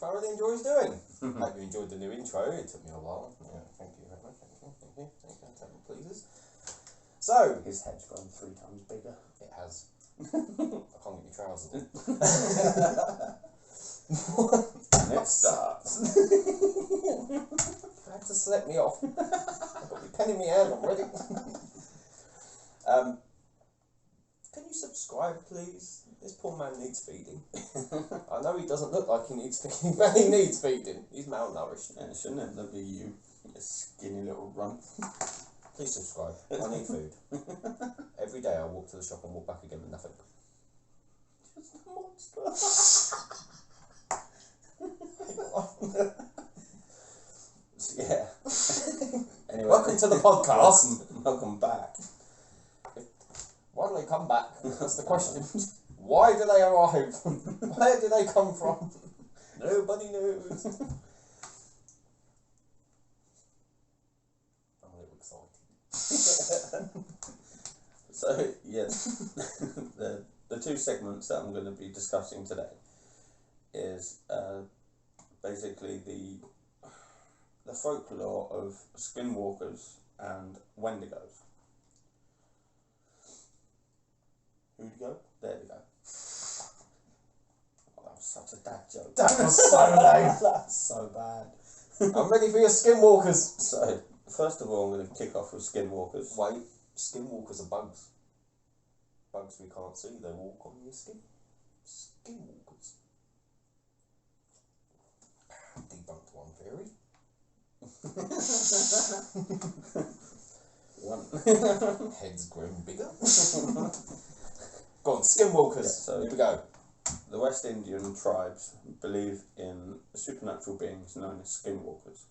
thoroughly enjoys doing. Hope you enjoyed the new intro. It took me a while. Yeah, thank you very much. Thank you. Take me, pleases. So, his head's grown 3 times bigger. It has. I can't get my trousers on. And it starts. I had to select me off. I've got my pen in my hand, I'm ready. Can you subscribe, please? This poor man needs feeding. I know he doesn't look like he needs feeding, but he needs feeding. He's malnourished. Yeah, shouldn't it be you, a skinny little runt? Please subscribe. I need food. Every day I walk to the shop and walk back again with nothing. Just a monster. Yeah. Anyway, welcome to the podcast. Welcome back. Why do they come back? That's the question. Why do they arrive? Where do they come from? Nobody knows. I'm a little excited. So, yes, the 2 segments that I'm going to be discussing today is basically the folklore of skinwalkers and wendigos. Who'd go? There we go. Oh, that was such a dad joke. That was so lame. That's so bad. I'm ready for your skinwalkers. So, first of all, I'm going to kick off with skinwalkers. Wait, skinwalkers are bugs. Bugs we can't see, they walk on your skin. Skinwalkers. Debunked one theory. One. Head's grown bigger. Go on, skinwalkers. Yeah, so here we go. The West Indian tribes believe in supernatural beings known as skinwalkers.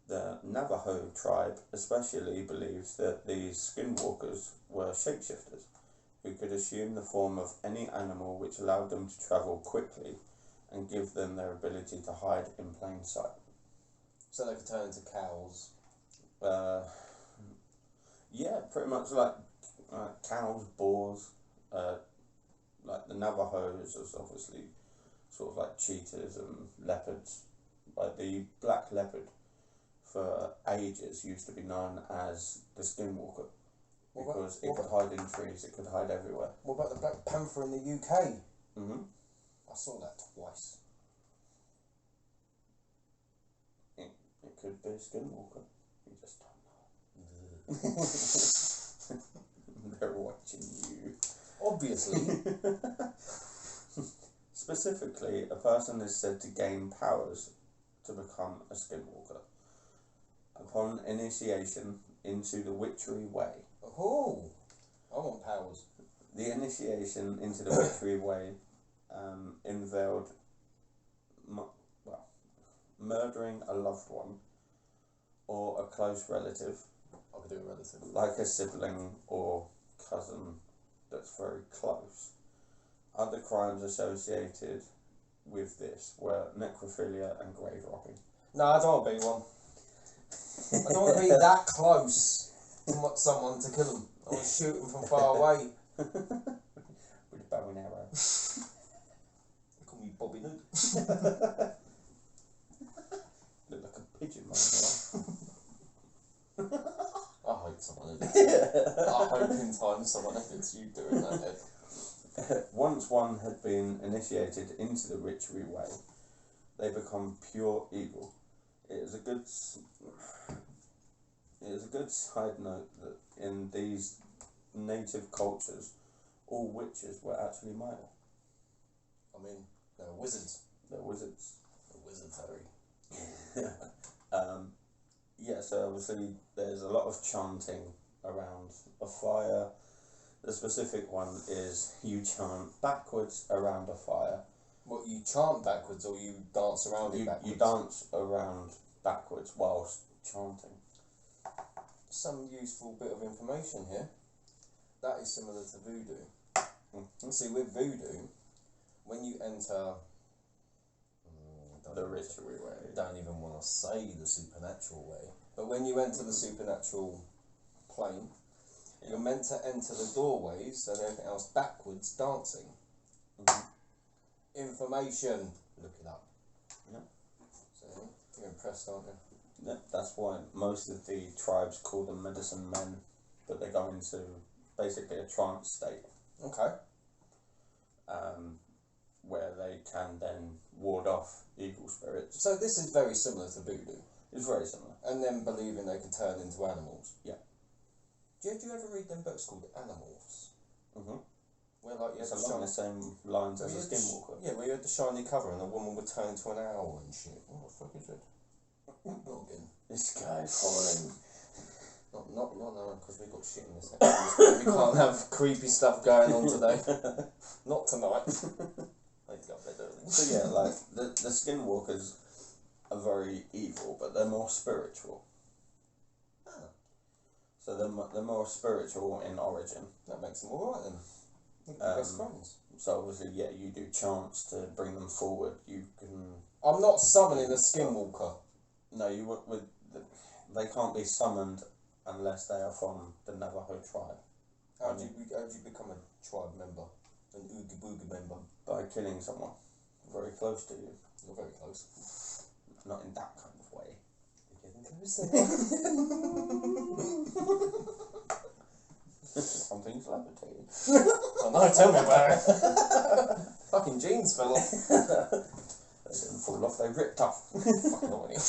The Navajo tribe especially believes that these skinwalkers were shapeshifters who could assume the form of any animal, which allowed them to travel quickly and give them their ability to hide in plain sight. So they could turn into cows? Yeah, pretty much like cows, boars, like the Navajos is obviously sort of like cheetahs and leopards. Like the black leopard for ages used to be known as the skinwalker because it could hide in trees, it could hide everywhere. What about the Black Panther in the UK? Mm-hmm. I saw that twice. It could be a skinwalker. You just don't know. They're watching you. Obviously. Specifically, a person is said to gain powers to become a skinwalker upon initiation into the witchery way. Oh, I want powers. The initiation into the witchery way involved murdering a loved one or a close relative. I could do a relative. Like a sibling or cousin that's very close. Other crimes associated with this were necrophilia and grave robbing. No, I don't want to be one. I don't want to be that close to someone to kill them. I want to shoot them from far away. With a bow and arrow. They call me Bobby Nook. Look like a pigeon, man. I hope someone edits. I hope in time someone edits you doing that, Ed. Once one had been initiated into the witchery way, they become pure evil. It is a good side note that in these native cultures, all witches were actually male. I mean, they're wizards. They're wizards. They're wizards, Harry. Yeah, so obviously there's a lot of chanting around a fire. The specific one is you chant backwards around a fire. What, you chant backwards or you dance around it backwards? You dance around backwards whilst chanting. Some useful bit of information here. That is similar to voodoo. Mm-hmm. See, with voodoo, when you enter the ritual way, don't even want to say the supernatural way, but when you enter the supernatural plane, you're meant to enter the doorways and everything else backwards, dancing. Mm-hmm. Information. Look it up. You're impressed, aren't you? Yeah, that's why most of the tribes call them medicine men, but they go into basically a trance state. Okay. Where they can then ward off evil spirits. So this is very similar to voodoo. It's very similar. And then believing they can turn into animals. Yeah. Do you ever read them books called Animals? Mm-hmm. Where like you It's had along the same lines as a skinwalker. Yeah, where you had the shiny cover and a woman would turn into an owl and shit. What the fuck is it? Not again. This guy's falling. Not no, because we've got shit in this episode. We can't have creepy stuff going on today. Not tonight. I need to go to bed early. So yeah, like the skinwalkers are very evil, but they're more spiritual. Ah. So they're more spiritual in origin. That makes them alright then. We can be best friends. So obviously, yeah, you do chants to bring them forward. You can. I'm not summoning a skinwalker. No, you work with. They can't be summoned unless they are from the Navajo tribe. How do you become a tribe member? An Oogie Boogie member? By killing someone very close to you. You're very close. Not in that kind of way. You're getting closer. Something's levitating. Oh no, tell me about it. Fucking jeans fell off. They didn't fall off, they ripped off. Fucking on here.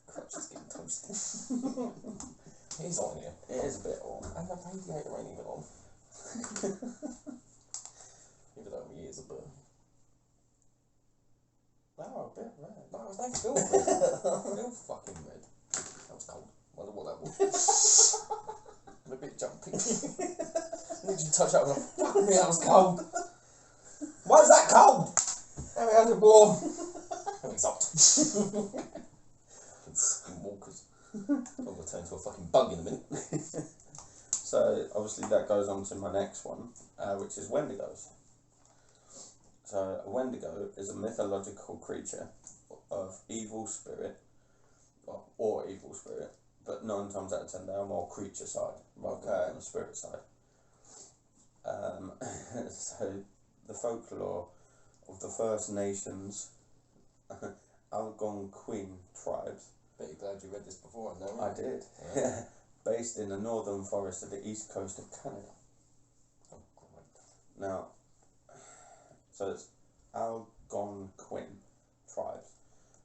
Crotch is getting toasted. It is on here. It is a bit warm. And the radiator ain't even on. Even though my ears are burning. Oh, a bit red. No, it was like still red. Still fucking red. That was cold. Wonder what that was. I'm a bit jumpy. Literally touch that and fuck me, that was cold. Why is that cold? How is it warm? Oh, it's hot. Skinwalkers. I'm going to turn into a fucking bug in a minute. So, obviously that goes on to my next one, which is wendigos. So, a wendigo is a mythological creature of evil spirit, or evil spirit, but 9 times out of 10 they are more creature side rather than the spirit side. So, the folklore of the First Nations Algonquin tribes. Bet you're glad you read this before, no? I did. Yeah. Based in the northern forest of the east coast of Canada. Oh, great. Now, so it's Algonquin tribes.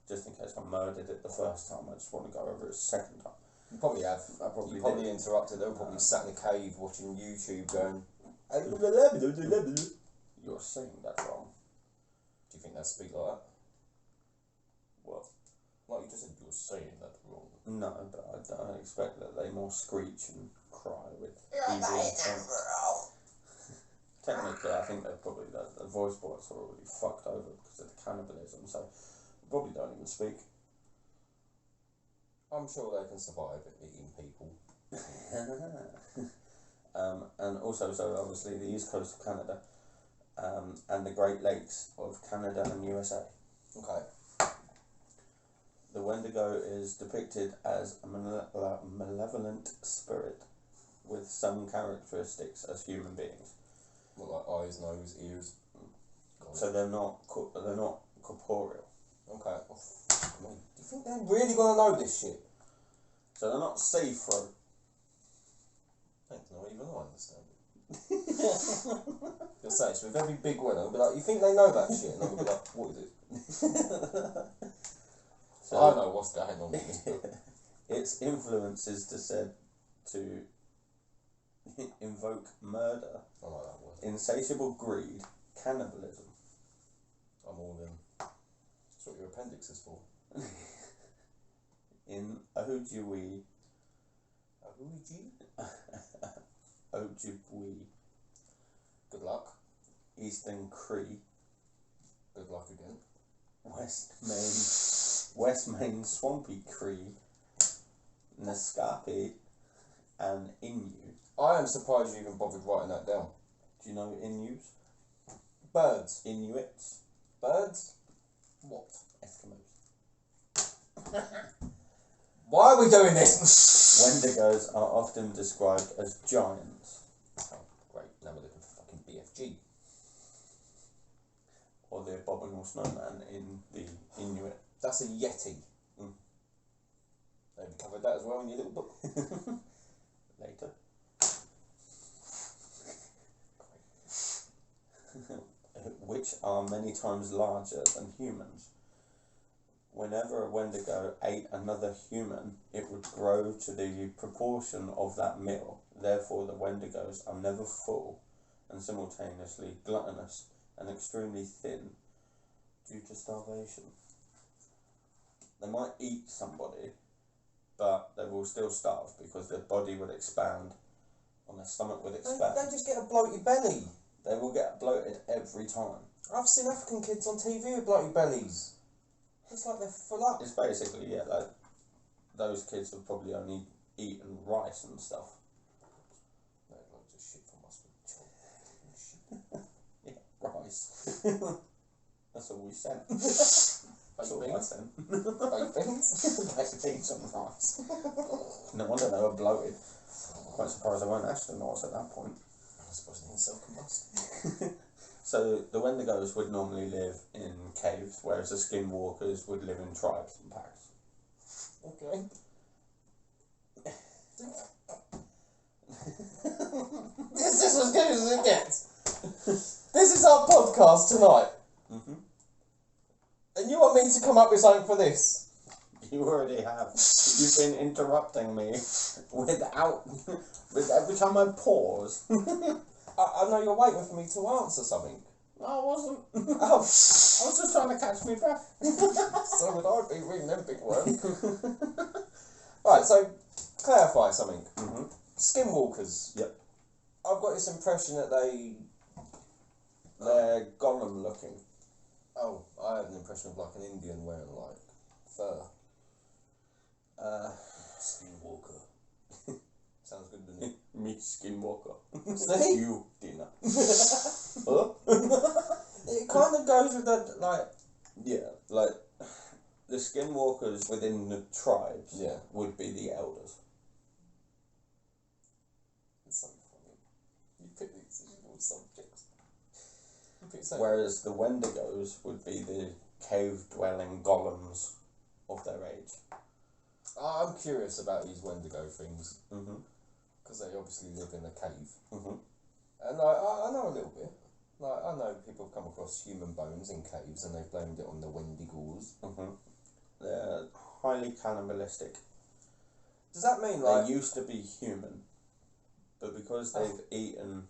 Just in case I murdered it the first time, I just want to go over it a second time. You probably have. I probably You probably did. interrupted. They were probably sat in a cave watching YouTube going. You're saying that wrong. Do you think they speak like that? Well, Like you just said, you're saying that wrong. no, but I expect that they more screech and cry with evil intent. Technically, I think they're probably the voice box are already fucked over because of the cannibalism, so they probably don't even speak. I'm sure they can survive eating people. And also, so obviously the east coast of Canada, and the Great Lakes of Canada and USA. Okay. The Wendigo is depicted as a malevolent spirit with some characteristics as human beings. What, like eyes, nose, ears? So they're not corporeal. Okay. Oh, fuck me. Do you think they're really gonna know this shit? So they're not see-through. Thanks, no, even I understand it. You'll say it's with every big one. I'll be like, you think they know that shit? And I'll be like, what is it? So I know what's going on in this book. its influence is said to invoke murder, I like that word. insatiable greed, cannibalism. I'm all in. That's what your appendix is for. In Ojibwe, Good luck. Eastern Cree, Good luck again. West Main Swampy Cree, Naskapi, and Innu. I am surprised you even bothered writing that down. Do you know Innus? Birds. Inuits? Birds? What? Eskimos. Why are we doing this? Wendigos are often described as giants, Oh, great. Now we're looking for fucking BFG. or the abominable snowman in the Inuit. That's a Yeti. Mm. Maybe covered that as well in your little book. Later. Which are many times larger than humans. Whenever a wendigo ate another human, it would grow to the proportion of that meal. Therefore, the wendigos are never full and simultaneously gluttonous and extremely thin due to starvation. They might eat somebody, but they will still starve because their body would expand and their stomach would expand. They just get a bloated belly. They will get bloated every time. I've seen African kids on TV with bloated bellies. It's like they're full up. It's basically, yeah, like those kids have probably only eaten rice and stuff. No, loads of shit from us. Yeah, rice. That's all we sent. That's all I sent. Baked beans? Baked beans and rice. No wonder they were bloated. Quite surprised they weren't astronauts at that point. I suppose they didn't self-combust. So the wendigos would normally live in caves, whereas the skinwalkers would live in tribes and packs. Okay. This is as good as it gets. This is our podcast tonight. Mm-hmm. And you want me to come up with something for this? You already have. You've been interrupting me without... with every time I pause. I know you're waiting for me to answer something. No, I wasn't. Oh. I was just trying to catch my breath. So would I be reading them big words. Right, so clarify something. Mm-hmm. Skinwalkers. Yep. I've got this impression that they're golem looking. Oh, I had an impression of like an Indian wearing like fur. Skinwalker. Sounds good, doesn't it? Me, skinwalker. See? You, dinner. Huh? It kind of goes with that, like... Yeah, like, the skinwalkers within the tribes Yeah. would be the elders. It's so funny. You pick these little subjects. You pick so... Whereas the wendigos would be the cave-dwelling golems of their age. I'm curious about these Wendigo things. Mm-hmm. Because they obviously live in a cave. Mm-hmm. And I know a little bit. Like, I know people have come across human bones in caves and they've blamed it on the wendigos. Mm-hmm. They're highly cannibalistic. Does that mean, like... They used to be human, but because they've eaten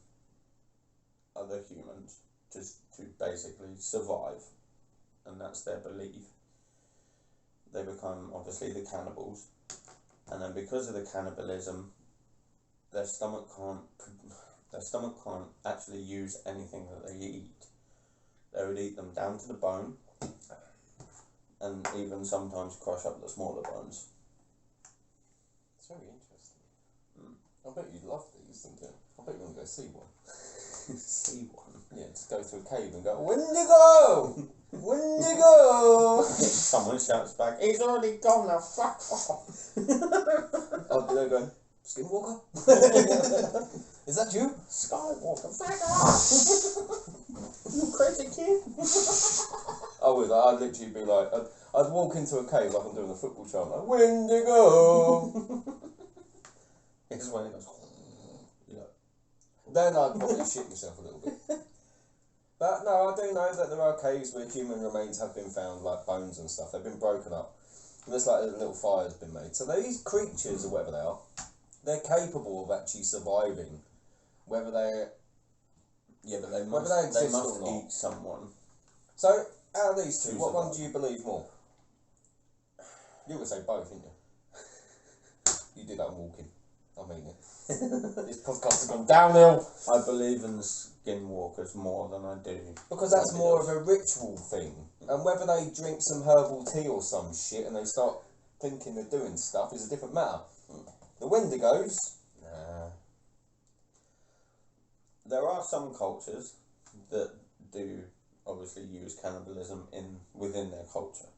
other humans just to basically survive, and that's their belief, they become obviously the cannibals. And then because of the cannibalism, their stomach can't actually use anything that they eat. They would eat them down to the bone, and even sometimes crush up the smaller bones. It's very interesting. I bet you'd love these, don't you? I bet you want to go see one. See one? Yeah, just go to a cave and go, Wendigo! Wendigo! Someone shouts back, he's already gone now, fuck off! Oh, they're going, Skinwalker? Is that you? Skywalker, fuck off! You crazy kid! I'd literally be like, I'd walk into a cave like I'm doing a football chant, like, Wendigo! It's when it goes, you know. Then I'd probably shit myself a little bit. But no, I do know that there are caves where human remains have been found, like bones and stuff. They've been broken up. And there's like a little fire's been made. So these creatures, or whatever they are, they're capable of actually surviving. Whether they... Yeah, but they exist must or not. eat someone. So, out of these two, To what one survive. do you believe more? You would say both, didn't you? You did that walking. I mean it. This podcast has gone downhill. I believe in the skinwalkers more than I do. Because that's more of a ritual thing. And whether they drink some herbal tea or some shit and they start thinking they're doing stuff is a different matter. The Wendigos, nah. There are some cultures that do obviously use cannibalism within their culture.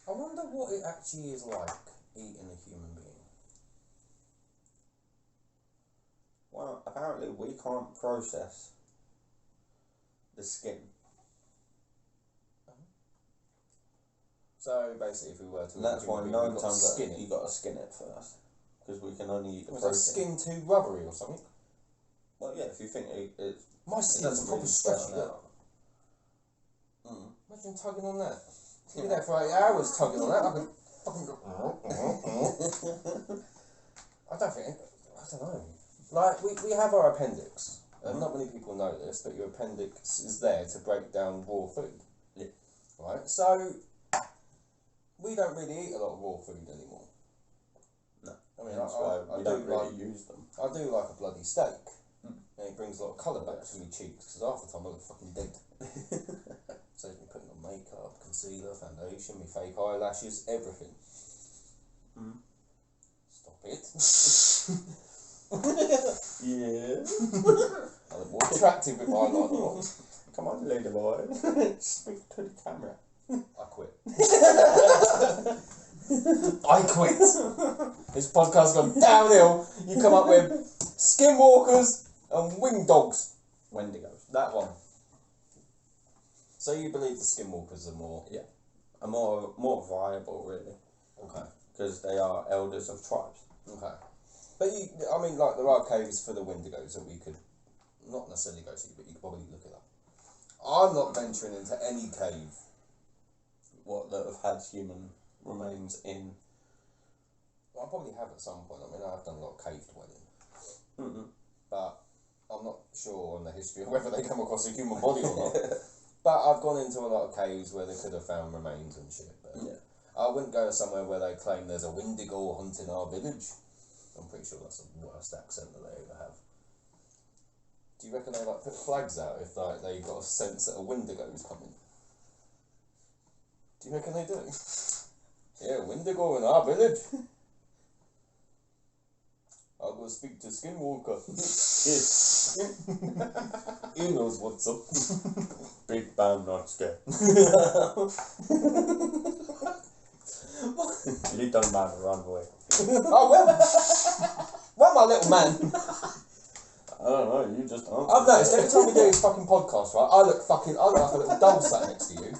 I wonder what it actually is like eating a human being. Well, apparently we can't process the skin. So basically, if we were to, And that's why 9 times out skin it. you got to skin it first, because we can only eat the Was protein. that skin too rubbery or something? Well, yeah, if you think it's My skin's proper stretchy. Look. Imagine tugging on that. You be there for 8 hours tugging on that. I could fucking. I don't know. Like we have our appendix, and not many people know this, but your appendix is there to break down raw food. Yeah. Right. So we don't really eat a lot of raw food anymore. No. I mean, that's why we don't really use them. I do like a bloody steak, and it brings a lot of colour back to my cheeks because half the time I look fucking dead. Saves me putting on makeup, concealer, foundation, my fake eyelashes, everything. Stop it. Yeah. I look more attractive with eyeliner on. Come on, lady boy. Speak to the camera. I quit. I quit. This podcast's gone downhill. You come up with skinwalkers and winged dogs. Wendigos. That one. So you believe the skinwalkers are more? Yeah. Are more viable, really. Okay. Because they are elders of tribes. Okay. But I mean, like, there are caves for the wendigos that we could not necessarily go to, but you could probably look it up. I'm not venturing into any cave. What, that have had human remains in? Well, I probably have at some point. I mean, I've done a lot of cave dwelling. Mm-hmm. But I'm not sure on the history of whether they come across a human body or not. But I've gone into a lot of caves where they could have found remains and shit. But Yeah. I wouldn't go somewhere where they claim there's a wendigo haunting our village. I'm pretty sure that's the worst accent that they ever have. Do you reckon they like put flags out if like they got a sense that a wendigo's coming? Do you reckon they do? Yeah, wendigo in our village. I'll go speak to Skinwalker. He knows what's up. Big band, not scared. Little man, run away. Oh, well, my little man. I don't know, you just answered. I've noticed every time we do this fucking podcast, right, I look like a little doll sat next to you. As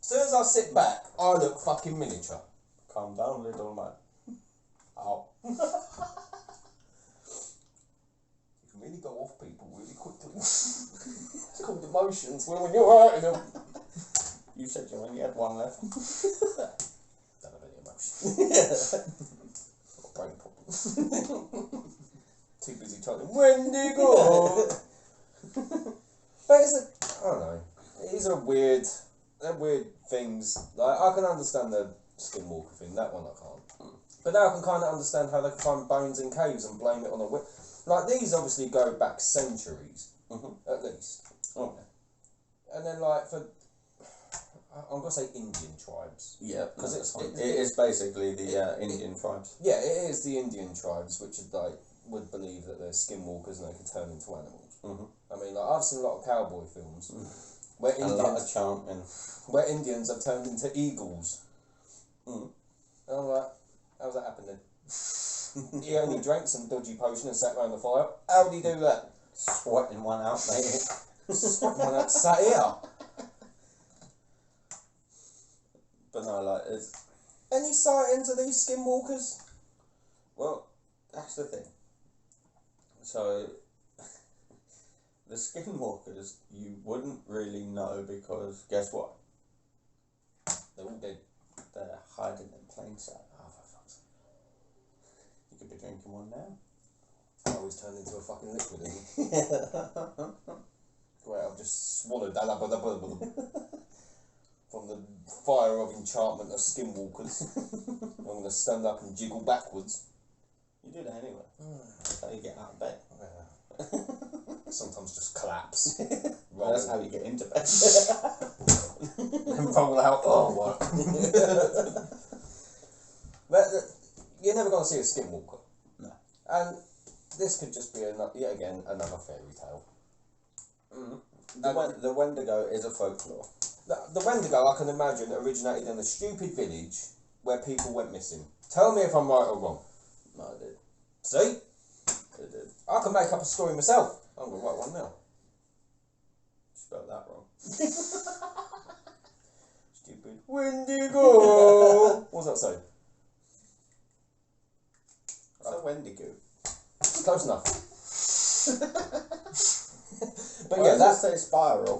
soon as I sit back, I look fucking miniature. Calm down, little man. Ow. You can really go off people really quickly. It's called emotions, when you're hurting them. You said you only had one left. Don't have any emotion. Got brain problems. Too busy trying to Wendigo. But I don't know. These are weird. They're weird things. Like I can understand the skinwalker thing. That one I can't. But now I can kind of understand how they can find bones in caves and blame it on a like these obviously go back centuries, at least. Okay. And then like for I'm gonna say Indian tribes. Yeah, because it is basically the Indian tribes. Yeah, it is the Indian tribes which would believe that they're skinwalkers and they can turn into animals. I mean, like I've seen a lot of cowboy films where A lot of chanting. where Indians have turned into eagles. And I'm like, how's that happening? He only drank some dodgy potion and sat around the fire. How would he do that? Sweating one out, mate. Sweating one out, sat here. But no, like, it's... Any sightings of these skinwalkers? Well, that's the thing. So, the skinwalkers, you wouldn't really know because, guess what? They're all dead. They're hiding in plain sight. Oh, for fuck's sake. You could be drinking one now. I always turned into a fucking liquid, isn't it? Great, I've just swallowed that from the fire of enchantment of skinwalkers. I'm going to stand up and jiggle backwards. You do that anyway. That's how you get out of bed. Yeah. Sometimes just collapse. That's how you get into bed. And roll out. Oh, what? But you're never going to see a skinwalker. No. And this could just be yet again another fairy tale. The Wendigo is a folklore. The Wendigo, I can imagine, originated in a stupid village where people went missing. Tell me if I'm right or wrong. No, it did. See? It did. I can make up a story myself. I'm going to write one now. Spelled that wrong. Stupid Wendigo! What's that say? It's a wendigo. Close enough. But Why yeah, does that's it say spiral.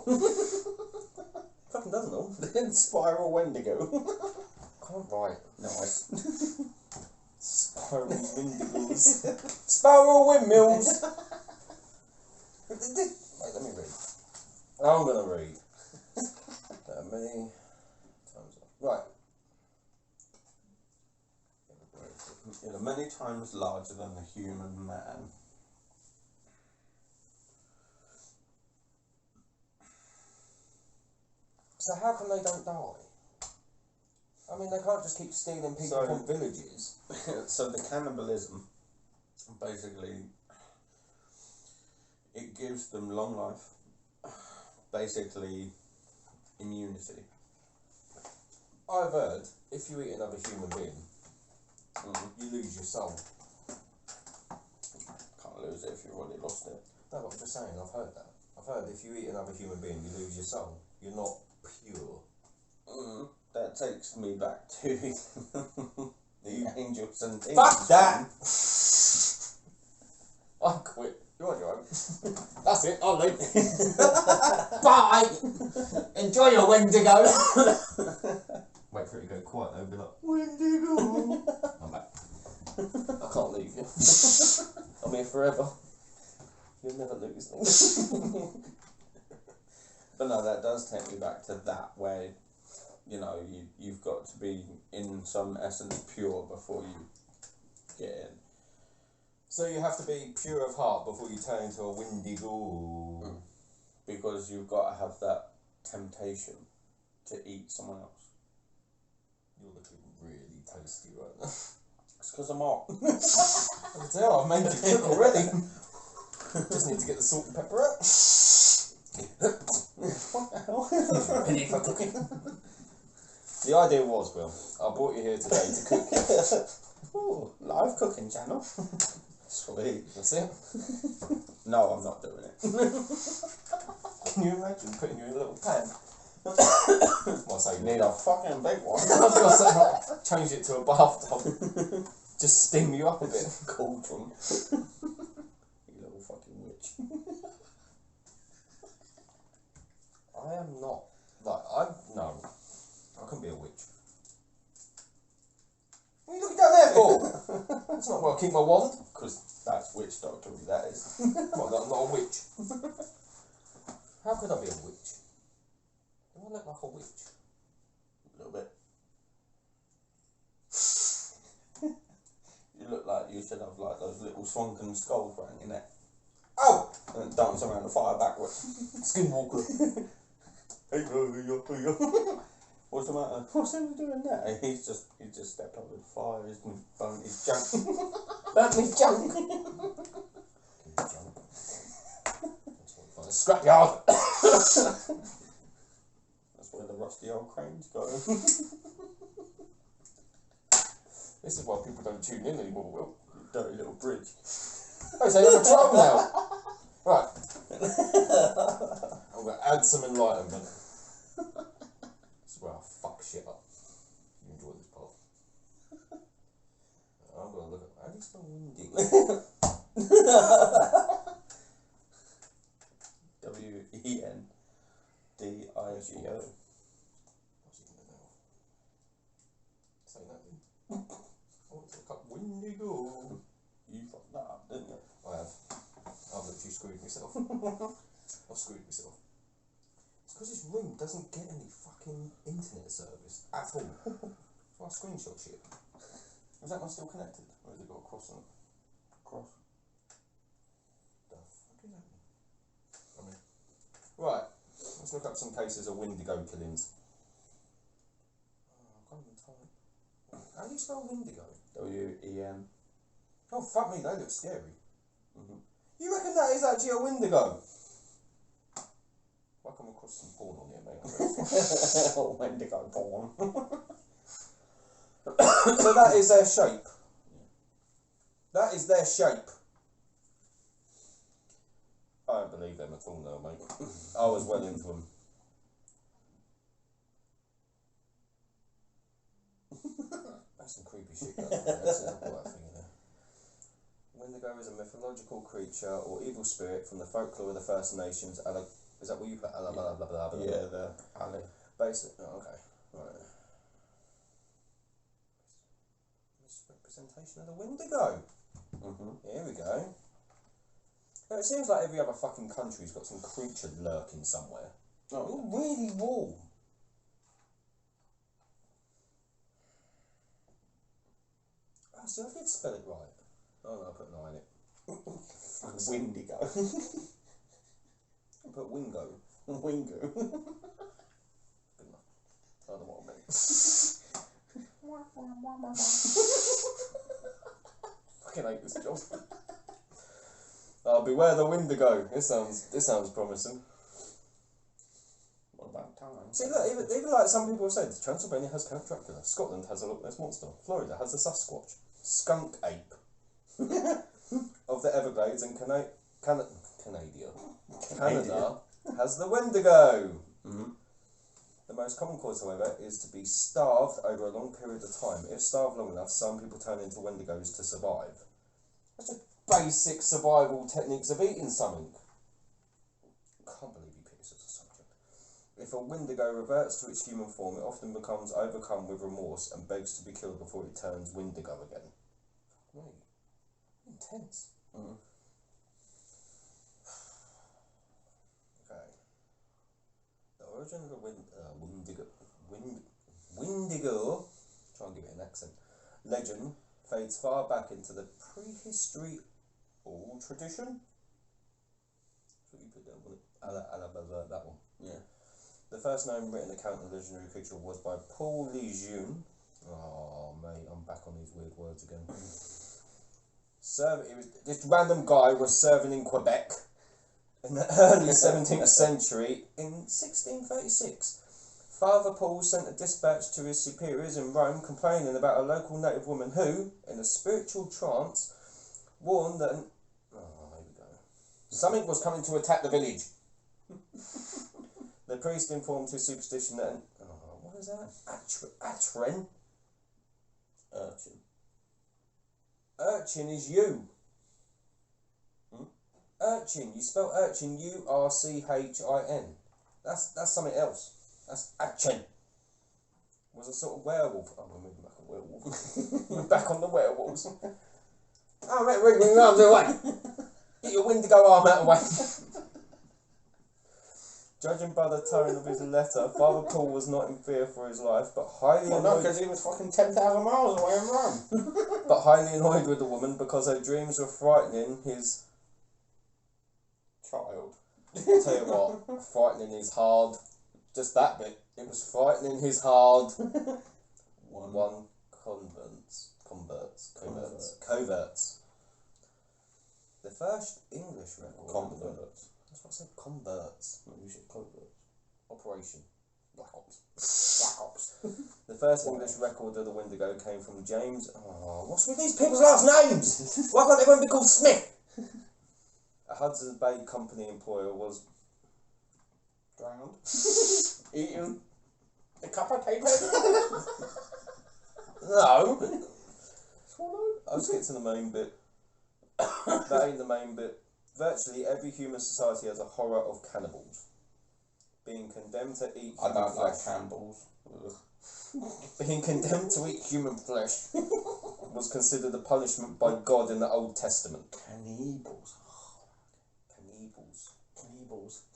fucking doesn't know. Then spiral wendigo. Can't write. Nice. Spiral windigos. Spiral windmills. Wait, let me read. I'm gonna read. Many times. Right. It are many times larger than the human man. So how come they don't die? I mean, they can't just keep stealing people from villages. So the cannibalism, basically, it gives them long life. Basically, immunity. I've heard if you eat another human being, you lose your soul. Can't lose it if you've already lost it. No, but I'm just saying, I've heard that. I've heard if you eat another human being, you lose your soul. You're not pure. That takes me back to the angels and demons. Fuck that! I quit. You're on your own. That's it, I'll leave. Bye! Enjoy your Wendigo! Wait for it to go quiet though, be like, Wendigo! I'm back. I can't leave you. I'm here forever. You'll never lose me. But no, that does take me back to that where, you know, you've got to be in some essence pure before you get in. So you have to be pure of heart before you turn into a Wendigo. Because you've got to have that temptation to eat someone else. You're looking really tasty right now. It's because I'm hot. I can tell, I've made you cook already. Just need to get the salt and pepper out. What the hell? Ready for cooking. The idea was, Will, I brought you here today to cook. Ooh, live cooking channel. Sweet. That's it. No, I'm not doing it. Can you imagine putting you in a little pan? Well, I say You need a fucking big one. I was going to say, like, change it to a bathtub. Just steam you up a bit. Cauldron. You little fucking witch. I am not, no. I couldn't be a witch. What are you looking down there for? That's not where I keep my wand. Because that's witch doctory, that is. Well, I'm not a witch. How could I be a witch? Do I look like a witch? A little bit. You look like you should have like those little swanken skulls around your neck. Oh! And dance around the fire backwards. Skinwalker. Hey, what's the matter? What's he doing there? He just stepped up with fire. He's burnt his junk. Burnt me junk. Scrapyard. That's where the rusty old cranes go. This is why people don't tune in anymore, Will. Dirty little bridge. Oh, so you're on a troll now. Right. I'm going to add some enlightenment. This is where I fuck shit up. You enjoy this part. I'm going to look at... How do you spell Wendigo? Wendigo. What's he going to know? Say nothing. I want to look up Wendigo. You fucked that up, didn't you? I have. I've literally screwed myself. I've screwed myself. It's because this room doesn't get any fucking internet service at all. So I screenshot shit. Is that one still connected? Or has it got a cross on it? Cross? The fuck is happening? I mean, right. Let's look up some cases of Wendigo killings. I can't even type. How do you spell Wendigo? W-E-N. Oh fuck me, they look scary. You reckon that is actually a Wendigo? I come across some porn on here, mate. Wendigo porn. So that is their shape. That is their shape. I don't believe them at all now, mate. I was well into them. That's some creepy shit going on there. That's an awhile thing in there. Wendigo is a mythological creature or evil spirit from the folklore of the First Nations. Is that what you put? Yeah, the alley. Okay, right. Misrepresentation of the Wendigo. Here we go. Now, it seems like every other fucking country's got some creature lurking somewhere. Oh. You're really warm. Oh, see, I did spell it right. Oh no, I put an I in it. Wendigo. I put wingo. Wingo. Good enough. I don't know what I meant. Fucking hate this job. Beware the Wendigo. This sounds promising. What about time? See, look, even like some people have said, Transylvania has Count Dracula, Scotland has a Loch Ness monster, Florida has the Sasquatch, skunk ape of the Everglades, and Canada has the Wendigo. The most common cause, however, is to be starved over a long period of time. If starved long enough, some people turn into Wendigos to survive. That's just basic survival techniques of eating something. Can't believe you picked this as a subject. If a Wendigo reverts to its human form, it often becomes overcome with remorse and begs to be killed before it turns Wendigo again. Right. Intense. Okay. The origin of the Wendigo, try and give it an accent, legend fades far back into the prehistory oral tradition. That's what you put down, wasn't it? That one. Yeah. The first known written account of the legendary creature was by Paul Lejeune. Oh, mate, I'm back on these weird words again. This random guy was serving in Quebec in the early 17th century. In 1636, Father Paul sent a dispatch to his superiors in Rome complaining about a local native woman who, in a spiritual trance, warned that something was coming to attack the village. The priest informed his superstition that what is that? Atren? Urchin. Urchin is you. Urchin. You spell urchin U-R-C-H-I-N. That's something else. That's Atchen. Was a sort of werewolf. Oh, we're moving back on werewolf. We're back on the werewolves. Oh, mate, ring me arms away. Get your Wendigo arm out of the way. Judging by the tone of his letter, Father Paul was not in fear for his life, but highly annoyed. No, because he was fucking 10,000 miles away in Rome. But highly annoyed with the woman because her dreams were frightening his child. Tell you what, frightening is hard. Just that bit. It was frightening his hard. One coverts. The first English record. Converts. That's what I said. Converts. No, you said coverts. Operation Black Ops. Black Ops. The first English record of the Wendigo came from James. Oh, what's with these people's last names? Why can't everyone be called Smith? A Hudson's Bay Company employer was drowned. Eaten. Decapitated. No. Swallowed. I'll just get to the main bit. That ain't the main bit. Virtually every human society has a horror of cannibals. Being condemned to eat I human don't like flesh. cannibals. Being condemned to eat human flesh was considered a punishment by God in the Old Testament. Cannibals.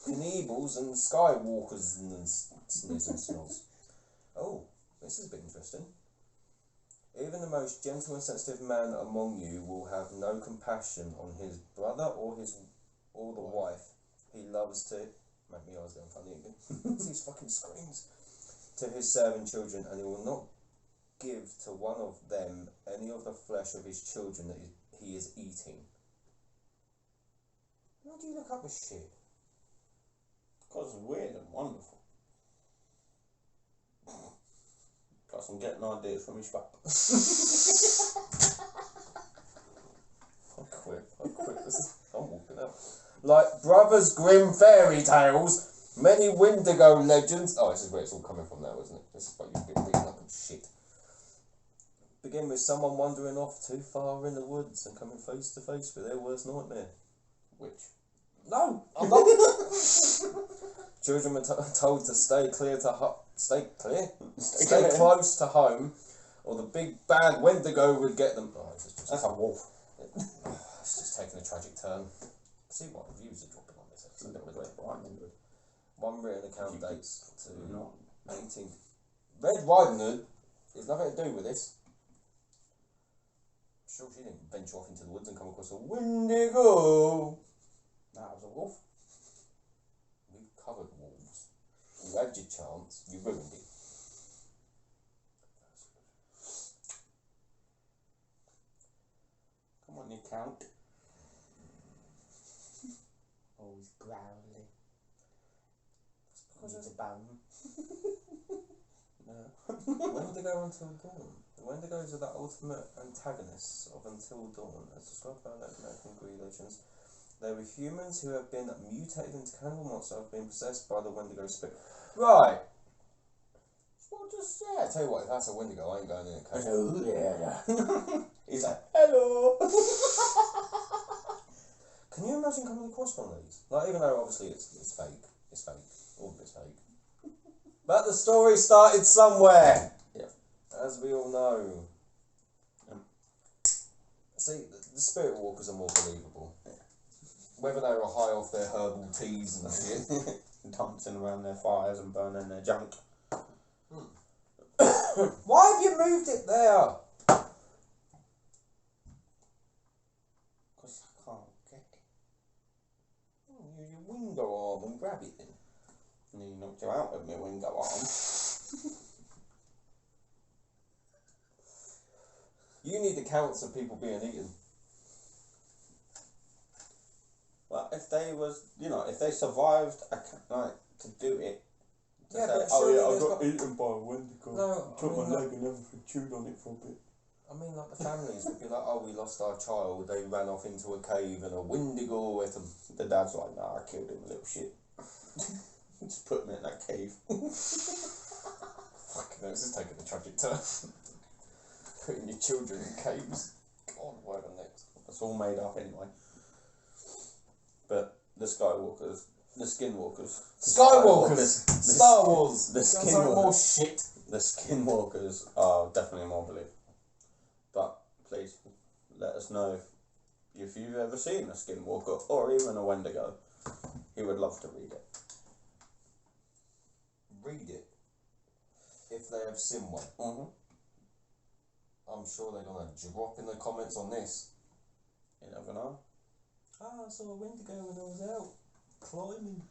Cannibals and skywalkers and sniz and snoz. Oh, this is a bit interesting. Even the most gentle and sensitive man among you will have no compassion on his brother or the wife he loves to make me eyes going funny again. These fucking screams. To his serving children, and he will not give to one of them any of the flesh of his children that he is eating. Why do you look up this shit? Because it's weird and wonderful. Plus I'm getting ideas from his back. I quit. I'm walking out. Like Brothers Grimm fairy tales, many Wendigo legends. Oh, this is where it's all coming from now, isn't it? This is why you've been reading up on shit. begin with someone wandering off too far in the woods and coming face to face with their worst nightmare. Which? No, I'm not. Children were told to stay clear stay close to home, or the big bad wendigo would get them. Oh, that's a wolf. It's just taking a tragic turn. See what reviews are dropping on this. It's a little bit right. One written account dates to not 18. Red Riding Hood has nothing to do with this. Sure, she didn't venture off into the woods and come across a wendigo. That was a wolf. We've covered wolves. You had your chance. You ruined it. Come on, you count. Always growly. Because it's a bone. No. Wendigo Until Dawn. The Wendigos are the ultimate antagonists of Until Dawn, as described by American Greek legends. They were humans who have been mutated into cannibal monsters and have been possessed by the Wendigo spirit. Right. What just said? I tell you what, if that's a Wendigo, I ain't going in a cave. Hello, yeah. He's like, hello. Can you imagine coming across one of these? Like, even though obviously it's fake. It's fake. All of it's fake. But the story started somewhere. Yeah. As we all know. See, the spirit walkers are more believable. Yeah. Whether they were high off their herbal teas and shit. Dancing around their fires and burning their junk. Why have you moved it there? Because I can't get it. Use your window arm and grab it then. And he knocked you out with my window arm. You need the counts of people being eaten. Well, if they was, if they survived, to do it. Yeah, say, but oh surely yeah, I there's got eaten by a wendigo. No, Took I my mean, leg and everything, chewed on it for a bit. I mean, like the families would be like, oh, we lost our child, they ran off into a cave and a wendigo ate them. The dad's like, nah, I killed him, little shit. Just put him in that cave. Fucking hell, this is taking a tragic turn. Putting your children in caves. God, whatever next. It's all made up anyway. But the Skywalkers, the Skinwalkers. Skywalkers! Star Wars! The more shit. The Skinwalkers are definitely more believable. But please, let us know if you've ever seen a Skinwalker or even a Wendigo. He would love to read it. Read it. If they have seen one. Mm-hmm. I'm sure they're going to drop in the comments on this. You never know. I saw a wendigo when I was out climbing.